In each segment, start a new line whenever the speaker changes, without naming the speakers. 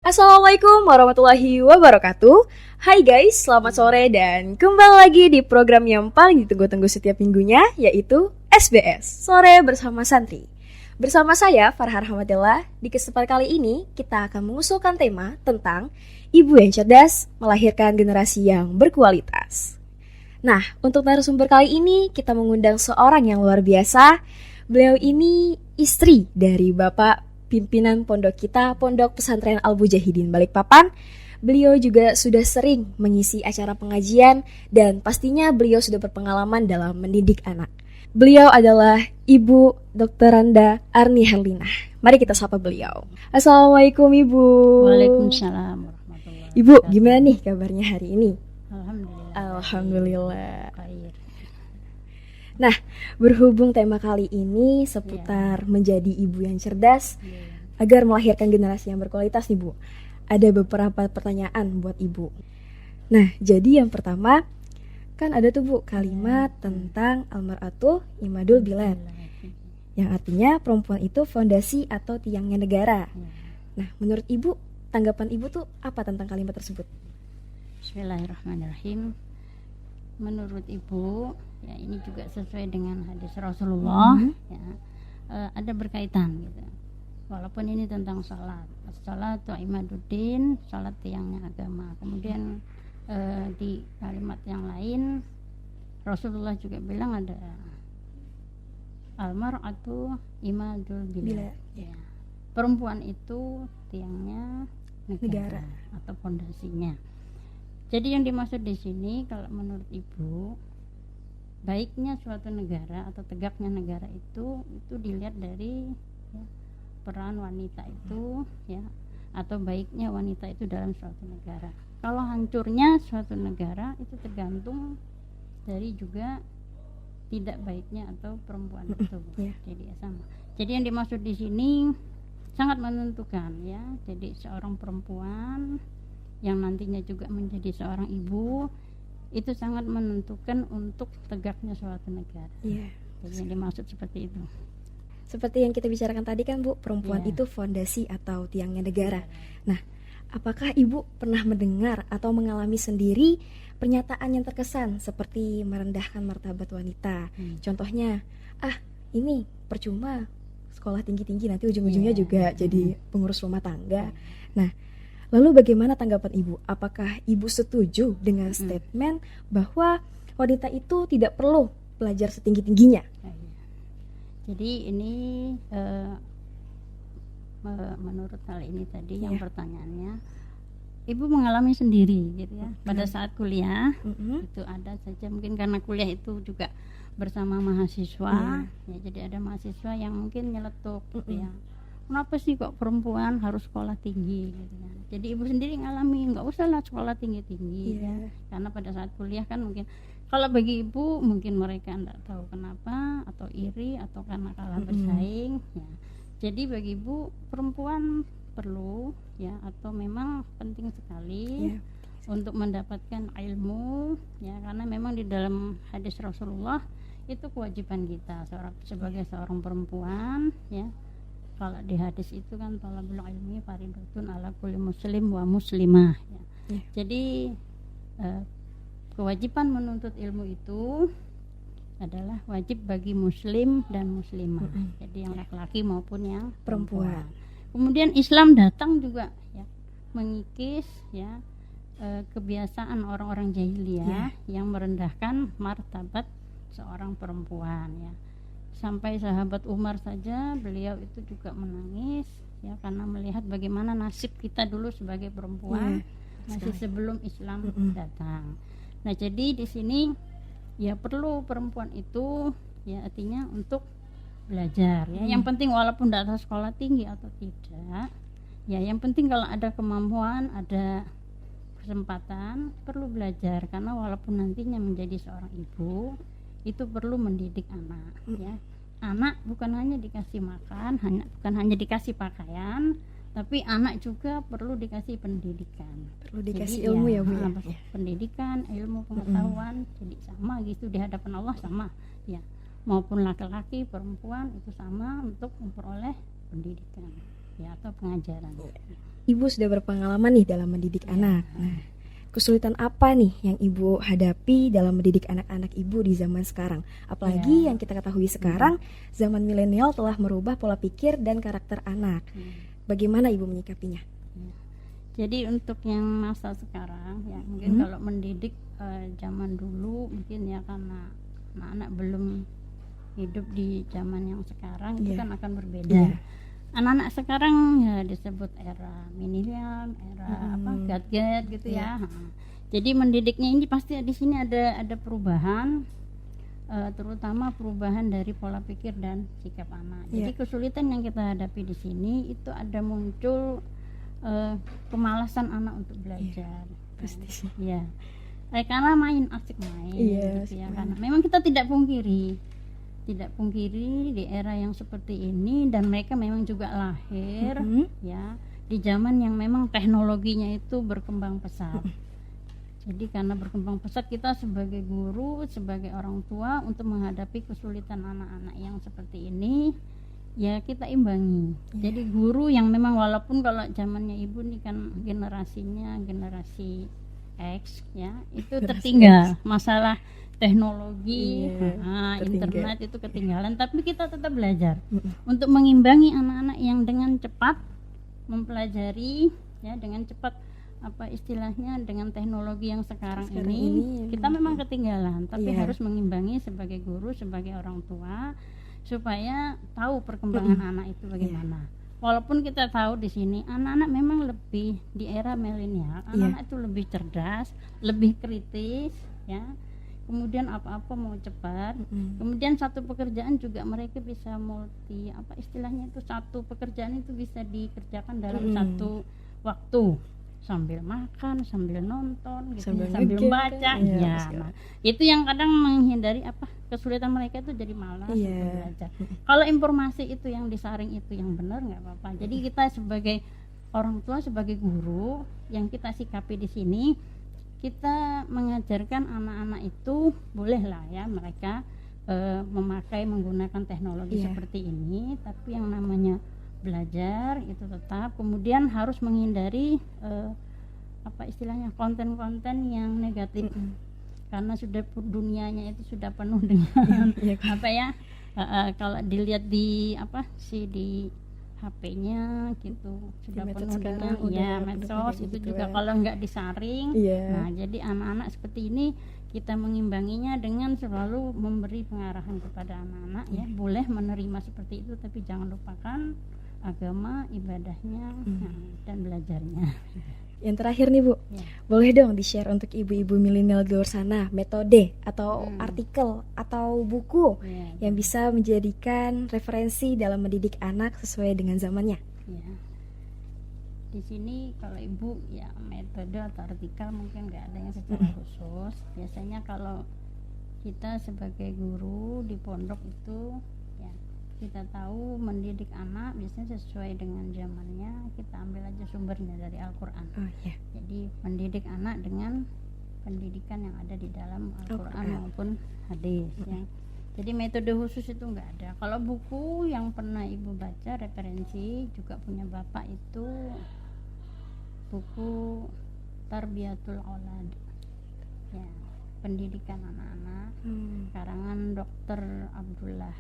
Assalamualaikum warahmatullahi wabarakatuh. Hai guys, selamat sore dan kembali lagi di program yang paling ditunggu-tunggu setiap minggunya, yaitu SBS Sore Bersama Santri. Bersama saya Farhar Hamadillah. Di kesempatan kali ini kita akan mengusulkan tema tentang ibu yang cerdas melahirkan generasi yang berkualitas. Nah, untuk narasumber kali ini kita mengundang seorang yang luar biasa. Beliau ini istri dari Bapak pimpinan pondok kita, Pondok Pesantren Al-Mujahidin Balikpapan. Beliau juga sudah sering mengisi acara pengajian dan pastinya beliau sudah berpengalaman dalam mendidik anak. Beliau adalah Ibu Dr. Randa Arni Herlinah. Mari kita sapa beliau. Assalamualaikum Ibu.
Waalaikumsalam warahmatullahi
Ibu, gimana nih kabarnya hari ini? Alhamdulillah.
Khair.
Nah, berhubung tema kali ini seputar menjadi ibu yang cerdas agar melahirkan generasi yang berkualitas nih Bu. Ada beberapa pertanyaan buat Ibu. Nah, jadi yang pertama, kan ada tuh Bu kalimat tentang almar'atu imadul bilad, yang artinya perempuan itu fondasi atau tiangnya negara. Nah, menurut Ibu, tanggapan Ibu tuh apa tentang kalimat tersebut?
Bismillahirrahmanirrahim. Menurut Ibu, ya ini juga sesuai dengan hadis Rasulullah, ya, ada berkaitan gitu. Walaupun ini tentang salat, salatu imaduddin, salat tiangnya agama. Kemudian di kalimat yang lain Rasulullah juga bilang ada almar'atu imadul bilad. Ya. Perempuan itu tiangnya negara atau fondasinya. Jadi yang dimaksud di sini kalau menurut Ibu, baiknya suatu negara atau tegaknya negara itu dilihat dari ya, peran wanita itu ya, atau baiknya wanita itu dalam suatu negara. Kalau hancurnya suatu negara itu tergantung dari juga tidak baiknya atau perempuan itu. Jadi sama. Jadi yang dimaksud di sini sangat menentukan ya. Jadi seorang perempuan yang nantinya juga menjadi seorang ibu itu sangat menentukan untuk tegaknya suatu negara. Jadi yang dimaksud seperti itu.
Seperti yang kita bicarakan tadi kan Bu, perempuan itu fondasi atau tiangnya negara. Nah, apakah Ibu pernah mendengar atau mengalami sendiri pernyataan yang terkesan seperti merendahkan martabat wanita? Contohnya, ini percuma sekolah tinggi-tinggi nanti ujung-ujungnya juga jadi pengurus rumah tangga. Nah, lalu bagaimana tanggapan Ibu? Apakah Ibu setuju dengan statement bahwa wanita itu tidak perlu belajar setinggi-tingginya?
Jadi ini menurut hal ini tadi yang pertanyaannya, Ibu mengalami sendiri gitu ya. Pada saat kuliah itu ada saja mungkin karena kuliah itu juga bersama mahasiswa ya, jadi ada mahasiswa yang mungkin nyeletuk gitu ya. Kenapa sih kok perempuan harus sekolah tinggi gitu ya. Jadi Ibu sendiri ngalamin nggak usah lah sekolah tinggi-tinggi ya. Karena pada saat kuliah kan mungkin kalau bagi Ibu mungkin mereka enggak tahu kenapa atau iri atau karena kalah bersaing ya. Jadi bagi Ibu perempuan perlu ya atau memang penting sekali untuk mendapatkan ilmu ya, karena memang di dalam hadis Rasulullah itu kewajiban kita sebagai seorang perempuan ya. Kalau di hadis itu kan talabul ilmi faridatun ala kulli muslim wa muslimah ya. Jadi kewajiban menuntut ilmu itu adalah wajib bagi muslim dan muslimah. Jadi yang laki-laki maupun yang perempuan. Kemudian Islam datang juga ya mengikis ya kebiasaan orang-orang jahiliyah yang merendahkan martabat seorang perempuan ya. Sampai sahabat Umar saja beliau itu juga menangis ya karena melihat bagaimana nasib kita dulu sebagai perempuan masih sebelum Islam datang. Nah, jadi di sini ya perlu perempuan itu ya artinya untuk belajar ya. Yang penting walaupun tidak sekolah tinggi atau tidak ya, yang penting kalau ada kemampuan, ada kesempatan perlu belajar, karena walaupun nantinya menjadi seorang ibu itu perlu mendidik anak ya. Anak bukan hanya dikasih makan, bukan hanya dikasih pakaian, tapi anak juga perlu dikasih pendidikan,
perlu dikasih ilmu ya Bu ya.
Pendidikan, ilmu, pengetahuan. Jadi sama gitu di hadapan Allah sama ya, maupun laki-laki perempuan itu sama untuk memperoleh pendidikan ya atau pengajaran.
Ibu sudah berpengalaman nih dalam mendidik anak. Nah, kesulitan apa nih yang Ibu hadapi dalam mendidik anak-anak Ibu di zaman sekarang? Apalagi yang kita ketahui sekarang, zaman milenial telah merubah pola pikir dan karakter anak. Bagaimana Ibu menyikapinya?
Jadi untuk yang masa sekarang ya mungkin kalau mendidik zaman dulu mungkin ya karena anak-anak belum hidup di zaman yang sekarang itu kan akan berbeda. Anak-anak sekarang ya disebut era milenial, era gadget gitu ya. Jadi mendidiknya ini pasti di sini ada perubahan, terutama perubahan dari pola pikir dan sikap anak. Jadi kesulitan yang kita hadapi di sini itu ada muncul kemalasan anak untuk belajar.
Pasti sih.
Ya. Karena asik main gitu ya. Karena memang kita tidak pungkiri di era yang seperti ini, dan mereka memang juga lahir ya di zaman yang memang teknologinya itu berkembang pesat. Jadi karena berkembang pesat, kita sebagai guru, sebagai orang tua untuk menghadapi kesulitan anak-anak yang seperti ini ya kita imbangi. Jadi guru yang memang walaupun kalau zamannya Ibu nih kan generasinya generasi X ya, itu tertinggal masalah teknologi, internet itu ketinggalan, tapi kita tetap belajar untuk mengimbangi anak-anak yang dengan cepat mempelajari ya, dengan cepat apa istilahnya dengan teknologi yang sekarang ini kita memang ketinggalan, tapi harus mengimbangi sebagai guru, sebagai orang tua supaya tahu perkembangan anak itu bagaimana. Walaupun kita tahu di sini anak-anak memang lebih di era milenial, anak-anak itu lebih cerdas, lebih kritis ya. Kemudian apa-apa mau cepat. Kemudian satu pekerjaan juga mereka bisa multi, apa istilahnya itu, satu pekerjaan itu bisa dikerjakan dalam satu waktu, sambil makan, sambil nonton gitu, sambil baca nah, itu yang kadang menghindari apa kesulitan mereka itu jadi malas untuk belajar. Kalau informasi itu yang disaring itu yang benar nggak apa-apa. Jadi kita sebagai orang tua, sebagai guru, yang kita sikapi di sini, kita mengajarkan anak-anak itu bolehlah ya mereka menggunakan teknologi seperti ini, tapi yang namanya belajar itu tetap, kemudian harus menghindari apa istilahnya konten-konten yang negatif, karena sudah dunianya itu sudah penuh dengan apa ya kalau dilihat di apa sih di HP-nya gitu sudah penuh dengan medsos itu juga kalau nggak disaring. Nah jadi anak-anak seperti ini kita mengimbanginya dengan selalu memberi pengarahan kepada anak-anak ya, boleh menerima seperti itu, tapi jangan lupakan agama, ibadahnya dan belajarnya.
Yang terakhir nih Bu, boleh dong di-share untuk ibu-ibu milenial di luar sana metode atau artikel atau buku yang bisa menjadikan referensi dalam mendidik anak sesuai dengan zamannya.
Di sini kalau Ibu ya metode atau artikel mungkin nggak ada yang secara khusus. Biasanya kalau kita sebagai guru di pondok itu ya kita tahu mendidik anak biasanya sesuai dengan zamannya, kita ambil aja sumbernya dari Al-Quran. Jadi mendidik anak dengan pendidikan yang ada di dalam Al-Quran maupun hadis ya. Jadi metode khusus itu enggak ada. Kalau buku yang pernah Ibu baca referensi juga punya Bapak itu buku Tarbiyatul Aulad ya, pendidikan anak-anak, karangan Dr. Abdullah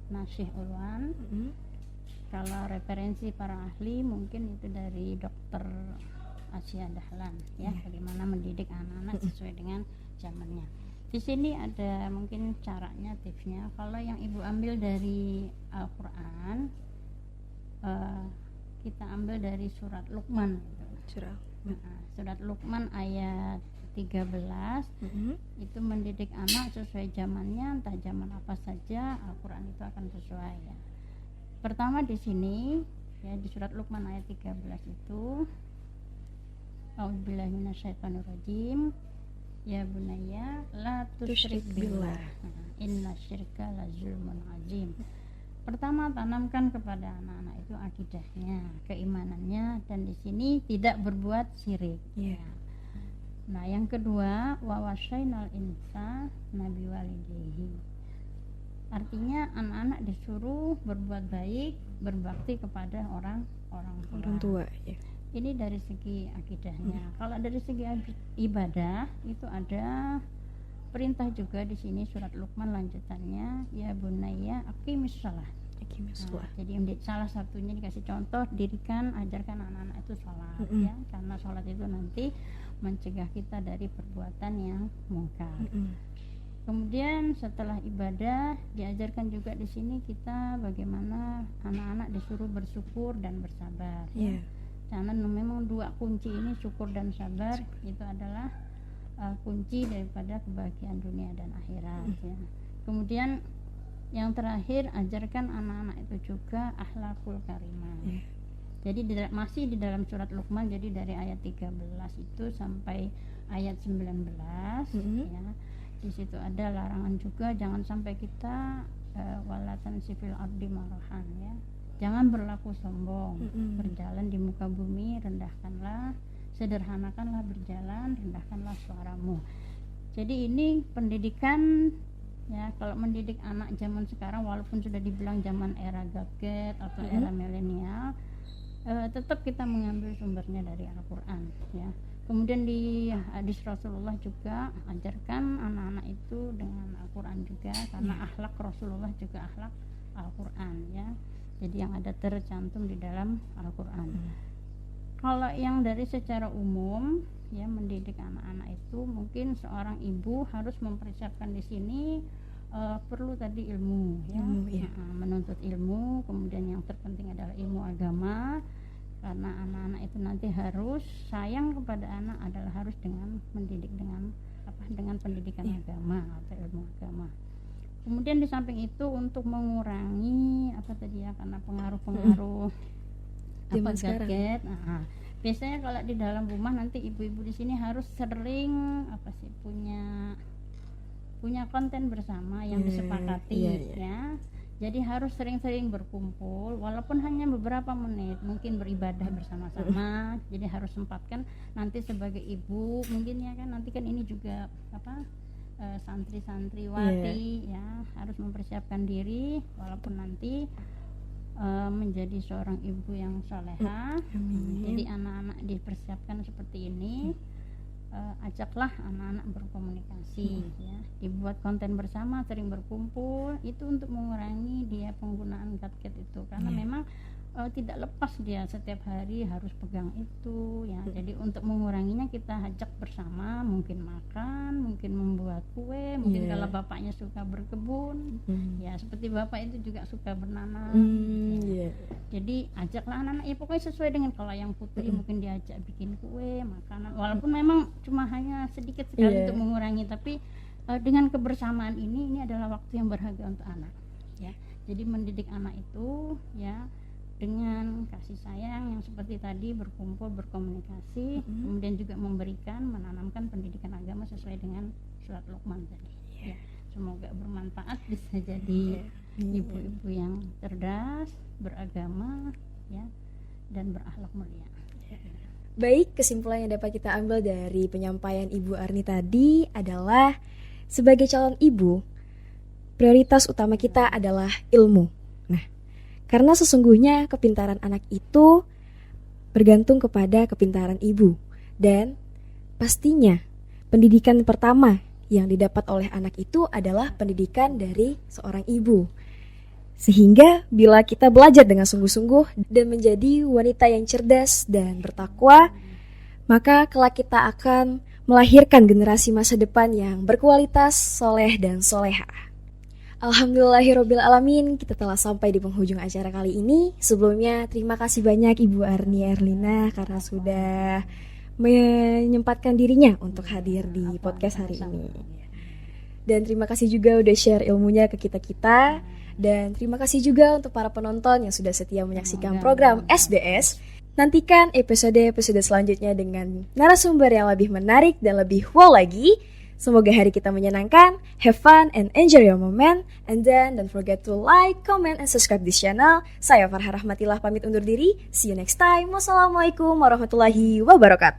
Nasih Ulwan. Kalau referensi para ahli mungkin itu dari Dr. Asia Dahlan ya, bagaimana mendidik anak-anak sesuai dengan zamannya. Di sini ada mungkin caranya, tipsnya. Kalau yang Ibu ambil dari Al-Quran, kita ambil dari surat Luqman gitu. Surat Luqman ayat 13 itu mendidik anak sesuai zamannya, entah zaman apa saja Al-Quran itu akan sesuai ya. Pertama di sini ya di surat Luqman ayat 13 itu A'udzubillahi minasyaitonirrajim, ya bunayya la tusyrik billah inna syirka la zulmun azim. Pertama, tanamkan kepada anak-anak itu akidahnya, keimanannya, dan di sini tidak berbuat syirik. Nah, yang kedua, wa wasyainal insa nabi walidayhi. Artinya anak-anak disuruh berbuat baik, berbakti kepada orang tua. Ini dari segi akidahnya. Kalau dari segi ibadah itu ada perintah juga di sini surat Luqman lanjutannya, ya bunayya aqimis shalah. Jadi salah satunya dikasih contoh, dirikan, ajarkan anak-anak itu sholat, ya, karena sholat itu nanti mencegah kita dari perbuatan yang mungkar. Kemudian setelah ibadah diajarkan juga di sini kita bagaimana anak-anak disuruh bersyukur dan bersabar. Ya. Karena memang dua kunci ini, syukur dan sabar, itu adalah kunci daripada kebahagiaan dunia dan akhirat. Ya. Kemudian yang terakhir, ajarkan anak-anak itu juga akhlakul karimah. Jadi masih di dalam surat Luqman, jadi dari ayat 13 itu sampai ayat 19 ya. Di situ ada larangan juga, jangan sampai kita walatan sifil ardi marahan, ya. Jangan berlaku sombong, berjalan di muka bumi, rendahkanlah, sederhanakanlah berjalan, rendahkanlah suaramu. Jadi ini pendidikan, ya. Kalau mendidik anak zaman sekarang, walaupun sudah dibilang zaman era gadget atau era milenial, tetap kita mengambil sumbernya dari Al-Quran, ya. Kemudian di hadis Rasulullah juga ajarkan anak-anak itu dengan Al-Quran juga, karena akhlak Rasulullah juga akhlak Al-Quran, ya. Jadi yang ada tercantum di dalam Al-Quran. Kalau yang dari secara umum, ya, mendidik anak-anak itu mungkin seorang ibu harus mempersiapkan di sini perlu tadi ilmu, ya. Menuntut ilmu. Kemudian yang terpenting adalah ilmu agama. Karena anak-anak itu nanti harus sayang kepada anak adalah harus dengan mendidik dengan pendidikan agama atau ilmu agama. Kemudian di samping itu untuk mengurangi karena pengaruh-pengaruh gadget. Biasanya kalau di dalam rumah nanti ibu-ibu di sini harus sering punya konten bersama yang disepakati, ya. Jadi harus sering-sering berkumpul, walaupun hanya beberapa menit, mungkin beribadah bersama-sama. Jadi harus sempatkan nanti sebagai ibu, mungkin ya kan, nanti kan ini juga santri-santriwati, ya, harus mempersiapkan diri, walaupun nanti menjadi seorang ibu yang salehah. Jadi anak-anak dipersiapkan seperti ini. Ajaklah anak-anak berkomunikasi, ya, dibuat konten bersama, sering berkumpul, itu untuk mengurangi dia penggunaan gadget itu, karena memang tidak lepas dia setiap hari harus pegang itu, ya. Jadi untuk menguranginya kita ajak bersama, mungkin makan, mungkin membuat kue, mungkin kalau bapaknya suka berkebun, ya seperti bapak itu juga suka bernanam, jadi ajaklah anak-anak, ya pokoknya sesuai dengan, kalau yang putri mungkin diajak bikin kue, makanan, walaupun memang cuma hanya sedikit sekali untuk mengurangi, tapi dengan kebersamaan ini adalah waktu yang berharga untuk anak, ya. Jadi mendidik anak itu, ya, dengan kasih sayang yang seperti tadi, berkumpul, berkomunikasi, kemudian juga menanamkan pendidikan agama sesuai dengan surat Luqman tadi. Ya, semoga bermanfaat, bisa jadi ibu-ibu yang cerdas, beragama, ya, dan berakhlak mulia.
Baik, kesimpulan yang dapat kita ambil dari penyampaian Ibu Arni tadi adalah sebagai calon ibu, prioritas utama kita adalah ilmu. Nah, karena sesungguhnya kepintaran anak itu bergantung kepada kepintaran ibu, dan pastinya pendidikan pertama yang didapat oleh anak itu adalah pendidikan dari seorang ibu. Sehingga bila kita belajar dengan sungguh-sungguh dan menjadi wanita yang cerdas dan bertakwa, maka kelak kita akan melahirkan generasi masa depan yang berkualitas, soleh dan soleha. Alhamdulillahirabbil alamin, kita telah sampai di penghujung acara kali ini. Sebelumnya terima kasih banyak Ibu Arni Erlina karena sudah menyempatkan dirinya untuk hadir di podcast hari ini. Dan terima kasih juga udah share ilmunya ke kita-kita. Dan terima kasih juga untuk para penonton yang sudah setia menyaksikan program SBS. Nantikan episode-episode selanjutnya dengan narasumber yang lebih menarik dan lebih wow lagi. Semoga hari kita menyenangkan. Have fun and enjoy your moment. And then don't forget to like, comment, and subscribe this channel. Saya Farha Rahmatillah pamit undur diri. See you next time. Wassalamualaikum warahmatullahi wabarakatuh.